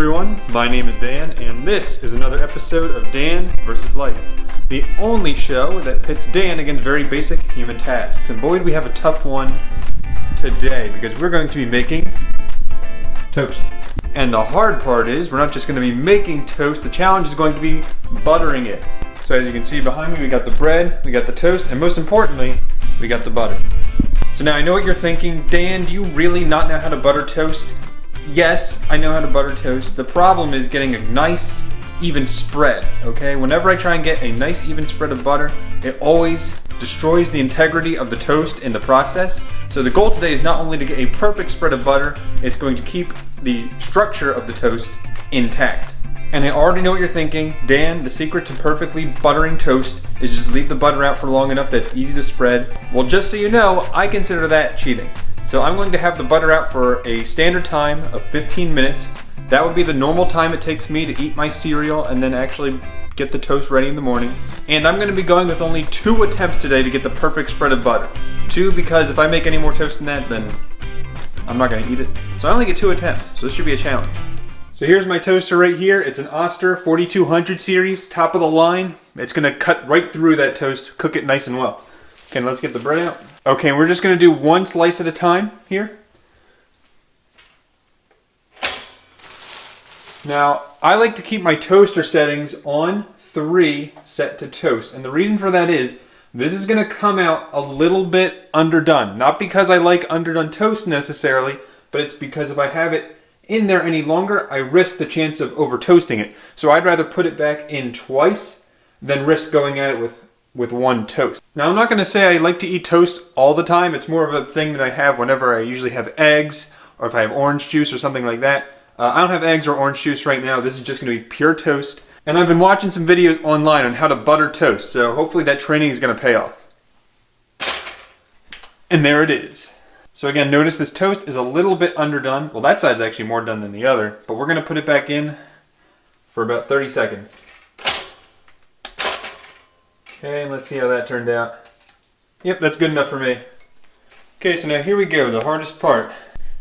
everyone, my name is Dan, and this is another episode of Dan vs. Life, the only show that pits Dan against very basic human tasks. And boy, do we have a tough one today, because we're going to be making toast. And the hard part is, we're not just going to be making toast, the challenge is going to be buttering it. So as you can see behind me, we got the bread, we got the toast, and most importantly, we got the butter. So now I know what you're thinking, Dan, do you really not know how to butter toast? Yes, I know how to butter toast. The problem is getting a nice, even spread, okay? Whenever I try and get a nice, even spread of butter, it always destroys the integrity of the toast in the process. So the goal today is not only to get a perfect spread of butter, it's going to keep the structure of the toast intact. And I already know what you're thinking, Dan, the secret to perfectly buttering toast is just leave the butter out for long enough that it's easy to spread. Well, just so you know, I consider that cheating. So I'm going to have the butter out for a standard time of 15 minutes. That would be the normal time it takes me to eat my cereal and then actually get the toast ready in the morning. And I'm going to be going with only 2 attempts today to get the perfect spread of butter. 2 because if I make any more toast than that, then I'm not going to eat it. So I only get 2 attempts, so this should be a challenge. So here's my toaster right here. It's an Oster 4200 series, top of the line. It's going to cut right through that toast, cook it nice and well. Okay, let's get the bread out. Okay, we're just going to do 1 slice at a time here. Now, I like to keep my toaster settings on 3 set to toast. And the reason for that is, this is going to come out a little bit underdone. Not because I like underdone toast necessarily, but it's because if I have it in there any longer, I risk the chance of over toasting it. So I'd rather put it back in twice than risk going at it with 1 toast. Now I'm not going to say I like to eat toast all the time. It's more of a thing that I have whenever I usually have eggs or if I have orange juice or something like that. I don't have eggs or orange juice right now. This is just going to be pure toast. And I've been watching some videos online on how to butter toast. So hopefully that training is going to pay off. And there it is. So again, notice this toast is a little bit underdone. Well, that side's actually more done than the other. But we're going to put it back in for about 30 seconds. Okay, let's see how that turned out. Yep, that's good enough for me. Okay, so now here we go, the hardest part.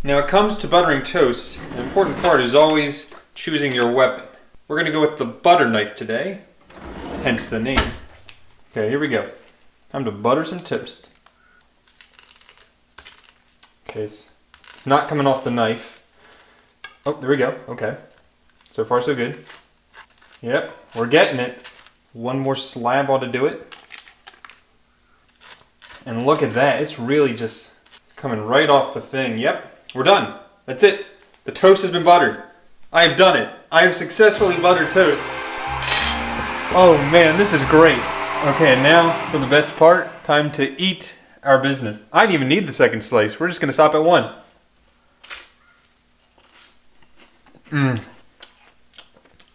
Now it comes to buttering toast, an important part is always choosing your weapon. We're going to go with the butter knife today, hence the name. Okay, here we go. Time to butter some toast. Okay, it's not coming off the knife. Oh, there we go, okay. So far so good. Yep, we're getting it. 1 more slab ought to do it. And look at that, it's really just coming right off the thing. Yep, we're done. That's it. The toast has been buttered. I have done it. I have successfully buttered toast. Oh man, this is great. Okay, and now for the best part, time to eat our business. I didn't even need the second slice. We're just going to stop at 1.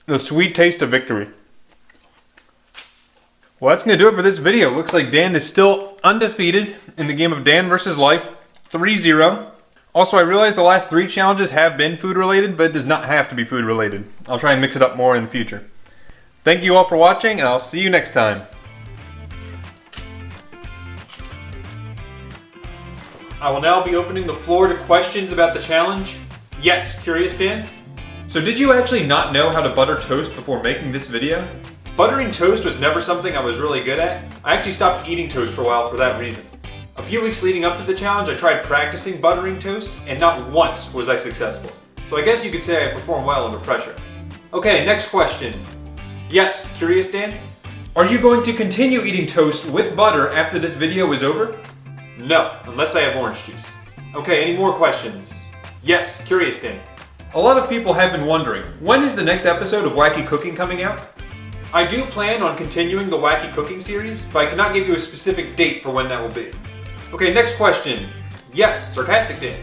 The sweet taste of victory. Well, that's going to do it for this video. Looks like Dan is still undefeated in the game of Dan vs. Life, 3-0. Also, I realize the last 3 challenges have been food related, but it does not have to be food related. I'll try and mix it up more in the future. Thank you all for watching, and I'll see you next time. I will now be opening the floor to questions about the challenge. Yes, curious Dan? So did you actually not know how to butter toast before making this video? Buttering toast was never something I was really good at. I actually stopped eating toast for a while for that reason. A few weeks leading up to the challenge, I tried practicing buttering toast, and not once was I successful. So I guess you could say I performed well under pressure. Okay, next question. Yes, curious Dan? Are you going to continue eating toast with butter after this video is over? No, unless I have orange juice. Okay, any more questions? Yes, curious Dan. A lot of people have been wondering, when is the next episode of Wacky Cooking coming out? I do plan on continuing the Wacky Cooking series, but I cannot give you a specific date for when that will be. Okay, next question. Yes, sarcastic Dan.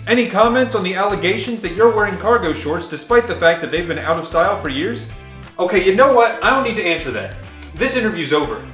Any comments on the allegations that you're wearing cargo shorts despite the fact that they've been out of style for years? Okay, you know what? I don't need to answer that. This interview's over.